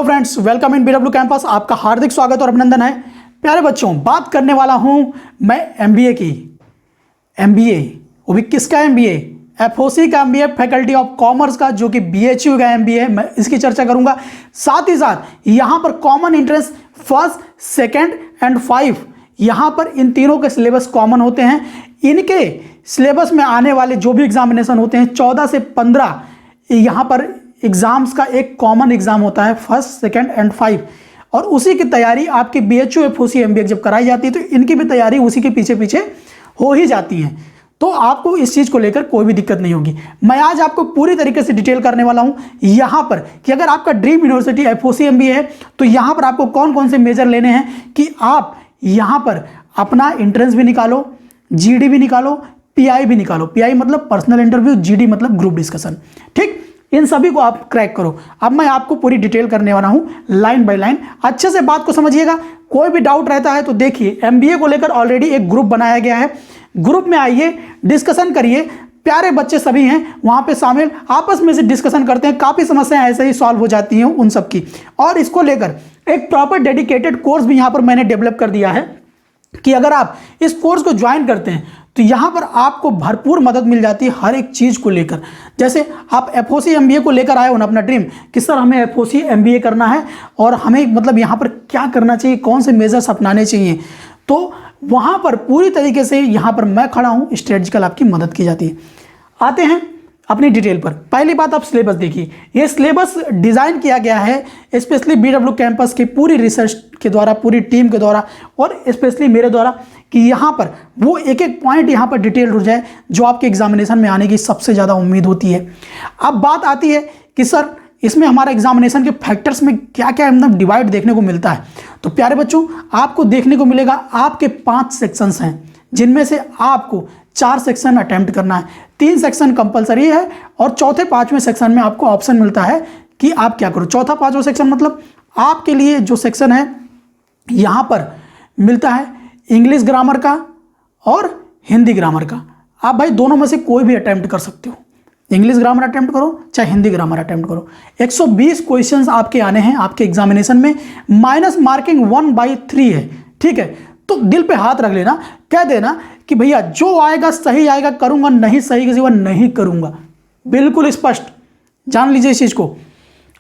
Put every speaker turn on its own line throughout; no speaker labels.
Hello friends, welcome in BW campus. आपका हार्दिक स्वागत और अभिनंदन है। प्यारे बच्चों, बात करने वाला हूं मैं एमबीए की। एमबीए वो भी किसका एमबीए? एफओसी का एमबीए, फैकल्टी ऑफ कॉमर्स का, जो कि बीएचयू का एमबीए है। मैं इसकी चर्चा करूंगा। साथ ही साथ यहां पर common entrance first, second and 5, यहां पर इन तीनों के सिलेबस कॉमन होते हैं। इनके सिलेबस में आने वाले जो भी एग्जामिनेशन होते हैं 14 से 15 यहां पर एग्जाम्स का एक कॉमन एग्जाम होता है, फर्स्ट, सेकंड एंड 5, और उसी की तैयारी आपकी बीएचयू एफओसी एमबीए जब कराई जाती है तो इनकी भी तैयारी उसी के पीछे पीछे हो ही जाती है। तो आपको इस चीज़ को लेकर कोई भी दिक्कत नहीं होगी। मैं आज आपको पूरी तरीके से डिटेल करने वाला हूं यहां पर कि अगर आपका ड्रीम यूनिवर्सिटी एफओसी एमबीए है तो यहां पर आपको कौन कौन से मेजर लेने हैं कि आप यहां पर अपना एंट्रेंस भी निकालो, जीडी भी निकालो, पीआई भी निकालो। पीआई मतलब पर्सनल इंटरव्यू, जीडी मतलब ग्रुप डिस्कशन। ठीक, इन सभी को आप क्रैक करो। अब मैं आपको पूरी डिटेल करने वाला हूं लाइन बाय लाइन। अच्छे से बात को समझिएगा। कोई भी डाउट रहता है तो देखिए, एमबीए को लेकर ऑलरेडी एक ग्रुप बनाया गया है। ग्रुप में आइए, डिस्कशन करिए। प्यारे बच्चे सभी हैं वहां पे शामिल, आपस में से डिस्कशन करते हैं। काफ़ी समस्याएं ऐसे ही सॉल्व हो जाती हैं उन सब की। और इसको लेकर एक प्रॉपर डेडिकेटेड कोर्स भी यहां पर मैंने डेवलप कर दिया है कि अगर आप इस कोर्स को ज्वाइन करते हैं तो यहाँ पर आपको भरपूर मदद मिल जाती है हर एक चीज़ को लेकर। जैसे आप एफओसी एमबीए को लेकर आए हो ना अपना ड्रीम कि सर हमें एफओसी एमबीए करना है और हमें मतलब यहाँ पर क्या करना चाहिए, कौन से मेजर्स अपनाने चाहिए, तो वहाँ पर पूरी तरीके से यहाँ पर मैं खड़ा हूँ, स्ट्रेटजिकल आपकी मदद की जाती है। आते हैं अपनी डिटेल पर। पहली बात, आप सिलेबस देखिए। ये सिलेबस डिज़ाइन किया गया है स्पेशली बीडब्ल्यू कैंपस की पूरी रिसर्च के द्वारा, पूरी टीम के द्वारा और स्पेशली मेरे द्वारा, कि यहाँ पर वो एक एक पॉइंट यहाँ पर डिटेल हो जाए जो आपके एग्जामिनेशन में आने की सबसे ज़्यादा उम्मीद होती है। अब बात आती है कि सर इसमें हमारा एग्जामिनेशन के फैक्टर्स में क्या क्या मतलब डिवाइड देखने को मिलता है। तो प्यारे बच्चों, आपको देखने को मिलेगा आपके 5 सेक्शंस हैं, जिनमें से आपको 4 सेक्शन अटेम्प्ट करना है। 3 सेक्शन कंपलसरी है और चौथे 5वें सेक्शन में आपको ऑप्शन मिलता है कि आप क्या करो। चौथा 5वां सेक्शन मतलब आपके लिए जो सेक्शन है यहाँ पर मिलता है इंग्लिश ग्रामर का और हिंदी ग्रामर का। आप भाई दोनों में से कोई भी अटेम्प्ट कर सकते हो। इंग्लिश ग्रामर अटेम्प्ट करो चाहे हिंदी ग्रामर अटेम्प्ट करो। 120 क्वेश्चंस आपके आने हैं आपके एग्जामिनेशन में। माइनस मार्किंग 1/3 है। ठीक है, तो दिल पे हाथ रख लेना, कह देना कि भैया जो आएगा सही आएगा, करूंगा, नहीं सही के सिवा नहीं करूंगा। बिल्कुल स्पष्ट जान लीजिए इस चीज़ को।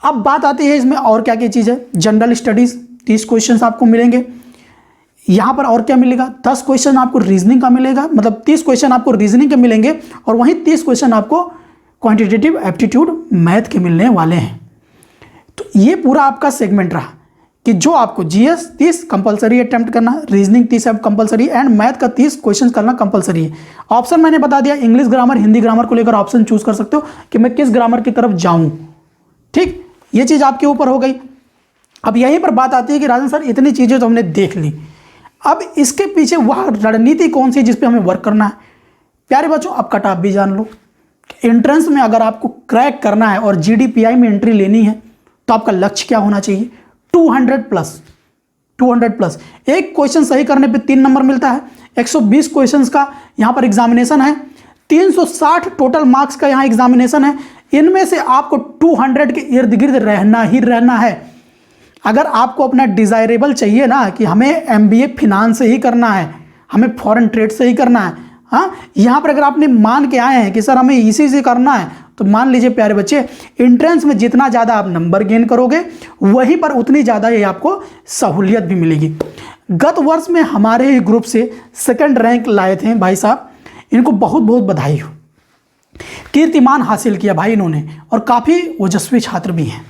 अब बात आती है इसमें और क्या क्या चीज़ है। जनरल स्टडीज़ 30 क्वेश्चन आपको मिलेंगे यहाँ पर। और क्या मिलेगा, 10 क्वेश्चन आपको रीजनिंग का मिलेगा, मतलब 30 क्वेश्चन आपको रीजनिंग के मिलेंगे और वहीं 30 क्वेश्चन आपको क्वांटिटेटिव एप्टीट्यूड मैथ के मिलने वाले हैं। तो ये पूरा आपका सेगमेंट रहा कि जो आपको जीएस 30 कंपलसरी अटेम्प्ट करना, रीजनिंग 30 कंपलसरी एंड मैथ का 30 क्वेश्चन करना कंपलसरी है। ऑप्शन मैंने बता दिया, इंग्लिश ग्रामर, हिंदी ग्रामर को लेकर ऑप्शन चूज कर सकते हो कि मैं किस ग्रामर की तरफ जाऊं। ठीक, ये चीज़ आपके ऊपर हो गई। अब यहीं पर बात आती है कि राजन सर इतनी चीज़ें तो हमने देख ली, अब इसके पीछे वह रणनीति कौन सी जिस पे हमें वर्क करना है। प्यारे बच्चों, अब कट ऑफ भी जान लो। एंट्रेंस में अगर आपको क्रैक करना है और जीडीपीआई में एंट्री लेनी है तो आपका लक्ष्य क्या होना चाहिए? 200 प्लस। 200 प्लस। एक क्वेश्चन सही करने पे 3 नंबर मिलता है। 120 क्वेश्चंस का यहाँ पर एग्जामिनेशन है। 360 टोटल मार्क्स का यहाँ एग्जामिनेशन है। इनमें से आपको 200 के इर्द गिर्द रहना ही रहना है। अगर आपको अपना डिज़ायरेबल चाहिए ना कि हमें एमबीए फिनांस से ही करना है, हमें फॉरेन ट्रेड से ही करना है, हाँ, यहाँ पर अगर आपने मान के आए हैं कि सर हमें इसी से करना है, तो मान लीजिए प्यारे बच्चे, एंट्रेंस में जितना ज़्यादा आप नंबर गेन करोगे वहीं पर उतनी ज़्यादा ये आपको सहूलियत भी मिलेगी। गत वर्ष में हमारे ही ग्रुप से 2nd रैंक लाए थे भाई साहब, इनको बहुत बहुत बधाई हो। कीर्तिमान हासिल किया भाई इन्होंने और काफ़ी ओजस्वी छात्र भी हैं।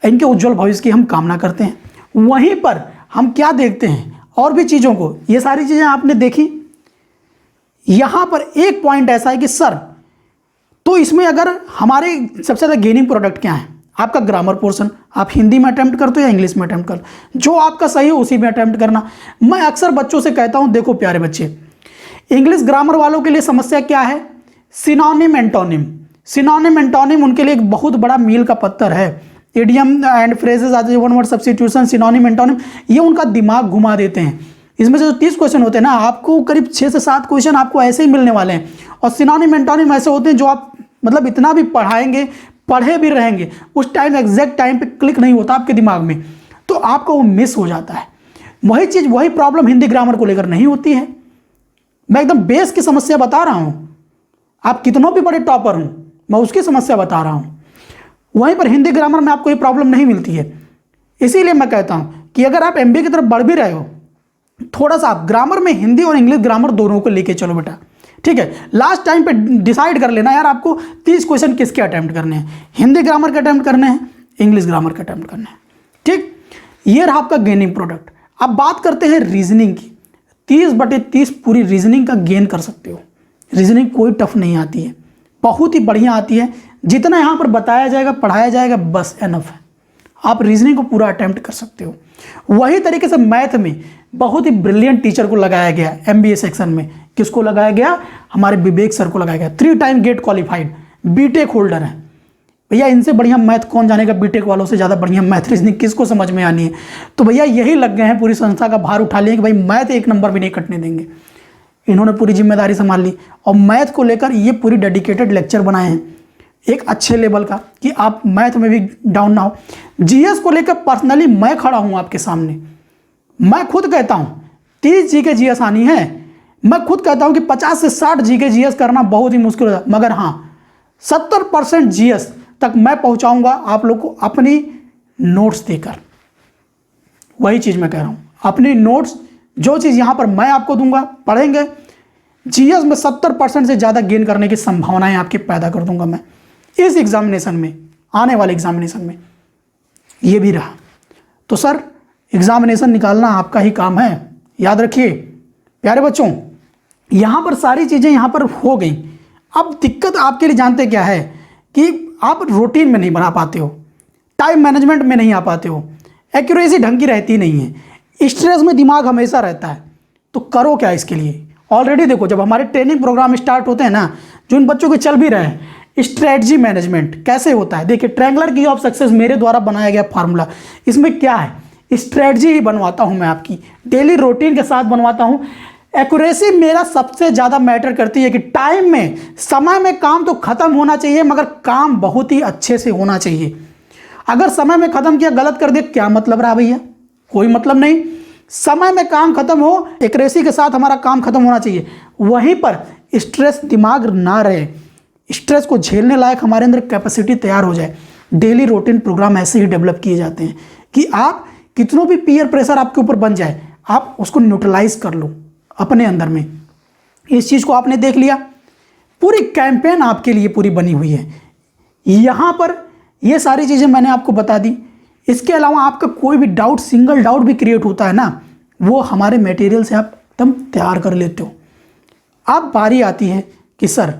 इनके उज्जवल भविष्य की हम कामना करते हैं। वहीं पर हम क्या देखते हैं और भी चीज़ों को, ये सारी चीज़ें आपने देखी। यहाँ पर एक पॉइंट ऐसा है कि सर तो इसमें अगर हमारे सबसे ज़्यादा गेनिंग प्रोडक्ट क्या है, आपका ग्रामर पोर्शन, आप हिंदी में अटेम्प्ट करते हो या इंग्लिश में अटेम्प्ट कर, जो आपका सही हो उसी में अटेम्प्ट करना। मैं अक्सर बच्चों से कहता हूँ, देखो प्यारे बच्चे, इंग्लिश ग्रामर वालों के लिए समस्या क्या है? Synonym antonym. सिनोनिम एंटोनिम उनके लिए एक बहुत बड़ा मील का पत्थर है। इडियम एंड फ्रेजेस आते हैं, one word substitution, synonym antonym, ये उनका दिमाग घुमा देते हैं। इसमें से जो 30 क्वेश्चन होते हैं ना, आपको करीब 6 से 7 क्वेश्चन आपको ऐसे ही मिलने वाले हैं। और सिनोनिम एंटोनिम ऐसे होते हैं जो आप मतलब इतना भी पढ़ाएंगे पढ़े भी रहेंगे, उस टाइम एग्जैक्ट टाइम पे क्लिक नहीं होता आपके दिमाग में, तो आपको वो मिस हो जाता है। वही चीज़, वही प्रॉब्लम हिंदी ग्रामर को लेकर नहीं होती है। मैं एकदम बेस की समस्या बता रहा हूँ, आप कितनों भी बड़े टॉपर हूँ, मैं उसकी समस्या बता रहा हूँ। वहीं पर हिंदी ग्रामर में आपको ये प्रॉब्लम नहीं मिलती है। इसीलिए मैं कहता हूँ कि अगर आप एमबीए की तरफ बढ़ भी रहे हो, थोड़ा सा आप ग्रामर में हिंदी और इंग्लिश ग्रामर दोनों को लेके चलो बेटा, ठीक है। लास्ट टाइम पे डिसाइड कर लेना यार आपको 30 क्वेश्चन किसके अटेम्प्ट करने हैं, हिंदी ग्रामर के अटेम्प्ट करने हैं, इंग्लिश ग्रामर के अटेम्प्ट करने हैं, ठीक। ये रहा आपका गेनिंग प्रोडक्ट। अब बात करते हैं रीजनिंग की। 30/30 पूरी रीजनिंग का गेन कर सकते हो। रीजनिंग कोई टफ नहीं आती है, बहुत ही बढ़िया आती है। जितना यहाँ पर बताया जाएगा, पढ़ाया जाएगा, बस एनफ है। आप रीजनिंग को पूरा अटेम्प्ट कर सकते हो। वही तरीके से मैथ में बहुत ही ब्रिलियंट टीचर को लगाया गया एमबीए सेक्शन में। किसको लगाया गया? हमारे विवेक सर को लगाया गया। 3 time GATE qualified, BTech holder है भैया। इनसे बढ़िया मैथ कौन जानेगा? बीटेक वालों से ज़्यादा बढ़िया मैथ रीजनिंग किसको समझ में आनी है? तो भैया यही लग गए हैं, पूरी संस्था का भार उठा लिए कि भाई मैथ 1 नंबर भी नहीं कटने देंगे। इन्होंने पूरी जिम्मेदारी संभाल ली और मैथ को लेकर ये पूरी डेडिकेटेड लेक्चर बनाए हैं एक अच्छे लेवल का, कि आप मैथ में भी डाउन ना हो। जीएस को लेकर पर्सनली मैं खड़ा हूं आपके सामने। मैं खुद कहता हूं 30 जीके जीएस आनी है। मैं खुद कहता हूं कि 50 से 60 जीके जीएस करना बहुत ही मुश्किल होता है, मगर हाँ 70% जीएस तक मैं पहुंचाऊंगा आप लोग को अपनी नोट्स देकर। वही चीज मैं कह रहा हूं, अपनी नोट्स, जो चीज यहां पर मैं आपको दूंगा, पढ़ेंगे। जीएस में 70% से ज्यादा गेन करने की संभावनाएं आपकी पैदा कर दूंगा मैं इस एग्जामिनेशन में, आने वाले एग्जामिनेशन में। ये भी रहा तो सर एग्जामिनेशन निकालना आपका ही काम है, याद रखिए प्यारे बच्चों। यहां पर सारी चीजें यहां पर हो गई। अब दिक्कत आपके लिए जानते क्या है कि आप रूटीन में नहीं बना पाते हो, टाइम मैनेजमेंट में नहीं आ पाते हो, एक्यूरेसी ढंग की रहती नहीं है, स्ट्रेस में दिमाग हमेशा रहता है। तो करो क्या इसके लिए? ऑलरेडी देखो, जब हमारे ट्रेनिंग प्रोग्राम स्टार्ट होते हैं ना, जो इन बच्चों के चल भी रहे हैं, स्ट्रेटजी मैनेजमेंट कैसे होता है। देखिए ट्रायंगुलर की ऑफ सक्सेस मेरे द्वारा बनाया गया फार्मूला, इसमें क्या है, स्ट्रेटजी ही बनवाता हूं मैं आपकी, डेली रूटीन के साथ बनवाता हूं। एक्यूरेसी मेरा सबसे ज़्यादा मैटर करती है कि टाइम में, समय में काम तो खत्म होना चाहिए, मगर काम बहुत ही अच्छे से होना चाहिए। अगर समय में खत्म किया, गलत कर दिया, क्या मतलब रहा भैया? कोई मतलब नहीं। समय में काम खत्म हो, एक्यूरेसी के साथ हमारा काम खत्म होना चाहिए। वहीं पर स्ट्रेस दिमाग ना रहे, स्ट्रेस को झेलने लायक हमारे अंदर कैपेसिटी तैयार हो जाए। डेली रूटीन प्रोग्राम ऐसे ही डेवलप किए जाते हैं कि आप कितनों भी पीयर प्रेशर आपके ऊपर बन जाए, आप उसको न्यूट्रलाइज कर लो अपने अंदर में। इस चीज़ को आपने देख लिया, पूरी कैंपेन आपके लिए पूरी बनी हुई है। यहाँ पर ये सारी चीज़ें मैंने आपको बता दी। इसके अलावा आपका कोई भी डाउट, सिंगल डाउट भी क्रिएट होता है ना, वो हमारे मटेरियल से आप एकदम तैयार कर लेते हो। अब बारी आती है कि सर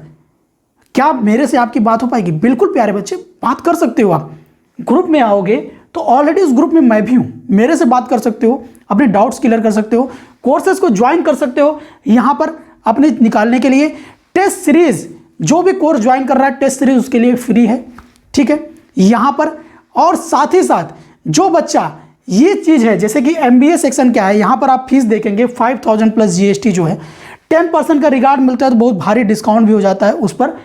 क्या मेरे से आपकी बात हो पाएगी? बिल्कुल प्यारे बच्चे, बात कर सकते हो। आप ग्रुप में आओगे तो ऑलरेडी उस ग्रुप में मैं भी हूँ, मेरे से बात कर सकते हो, अपने डाउट्स क्लियर कर सकते हो, कोर्सेज को ज्वाइन कर सकते हो। यहाँ पर अपने निकालने के लिए टेस्ट सीरीज, जो भी कोर्स ज्वाइन कर रहा है टेस्ट सीरीज उसके लिए फ्री है, ठीक है यहाँ पर। और साथ ही साथ जो बच्चा, ये चीज़ है जैसे कि एमबीए सेक्शन क्या है, यहाँ पर आप फीस देखेंगे 5000 प्लस जीएसटी जो है, 10% का रिगार्ड मिलता है, तो बहुत भारी डिस्काउंट भी हो जाता है उस पर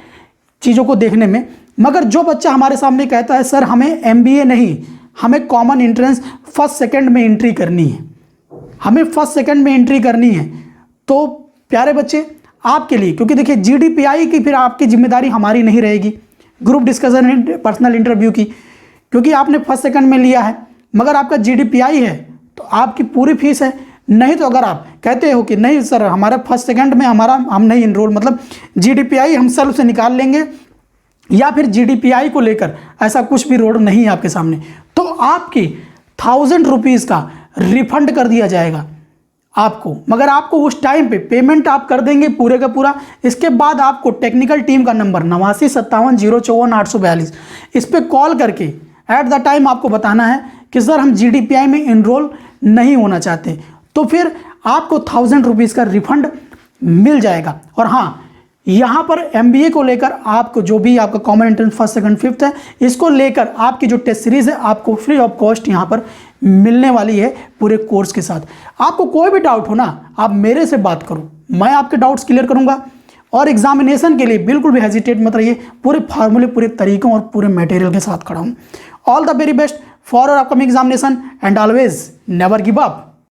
चीज़ों को देखने में। मगर जो बच्चा हमारे सामने कहता है सर हमें एमबीए नहीं, हमें कॉमन एंट्रेंस फर्स्ट सेकंड में एंट्री करनी है, हमें फर्स्ट सेकंड में एंट्री करनी है, तो प्यारे बच्चे आपके लिए, क्योंकि देखिए जीडीपीआई की फिर आपकी जिम्मेदारी हमारी नहीं रहेगी, ग्रुप डिस्कशन, पर्सनल इंटरव्यू की, क्योंकि आपने फर्स्ट सेकंड में लिया है। मगर आपका जीडीपीआई है तो आपकी पूरी फीस है। नहीं तो अगर आप कहते हो कि नहीं सर हमारा फर्स्ट सेकंड में हम नहीं इनरोल, मतलब जीडीपीआई हम सेल्फ से निकाल लेंगे, या फिर जीडीपीआई को लेकर ऐसा कुछ भी रोड नहीं है आपके सामने, तो आपकी 1000 रुपीज़ का रिफंड कर दिया जाएगा आपको। मगर आपको उस टाइम पे पेमेंट आप कर देंगे पूरे का पूरा। इसके बाद आपको टेक्निकल टीम का नंबर 8957054842, इस पर कॉल करके एट द टाइम आपको बताना है कि सर हम जीडीपीआई में इनरोल नहीं होना चाहते, तो फिर आपको 1000 रुपीज़ का रिफंड मिल जाएगा। और हाँ, यहाँ पर एमबीए को लेकर आपको जो भी आपका common entrance first second fifth है, इसको लेकर आपकी जो टेस्ट सीरीज है आपको फ्री ऑफ कॉस्ट यहाँ पर मिलने वाली है पूरे कोर्स के साथ। आपको कोई भी डाउट हो ना, आप मेरे से बात करो, मैं आपके डाउट्स क्लियर करूँगा। और एग्जामिनेशन के लिए बिल्कुल भी हेजिटेट मत रहिए, पूरे फार्मूले, पूरे तरीकों और पूरे मटेरियल के साथ खड़ा हूँ। All the very best for और upcoming examination and always never give up.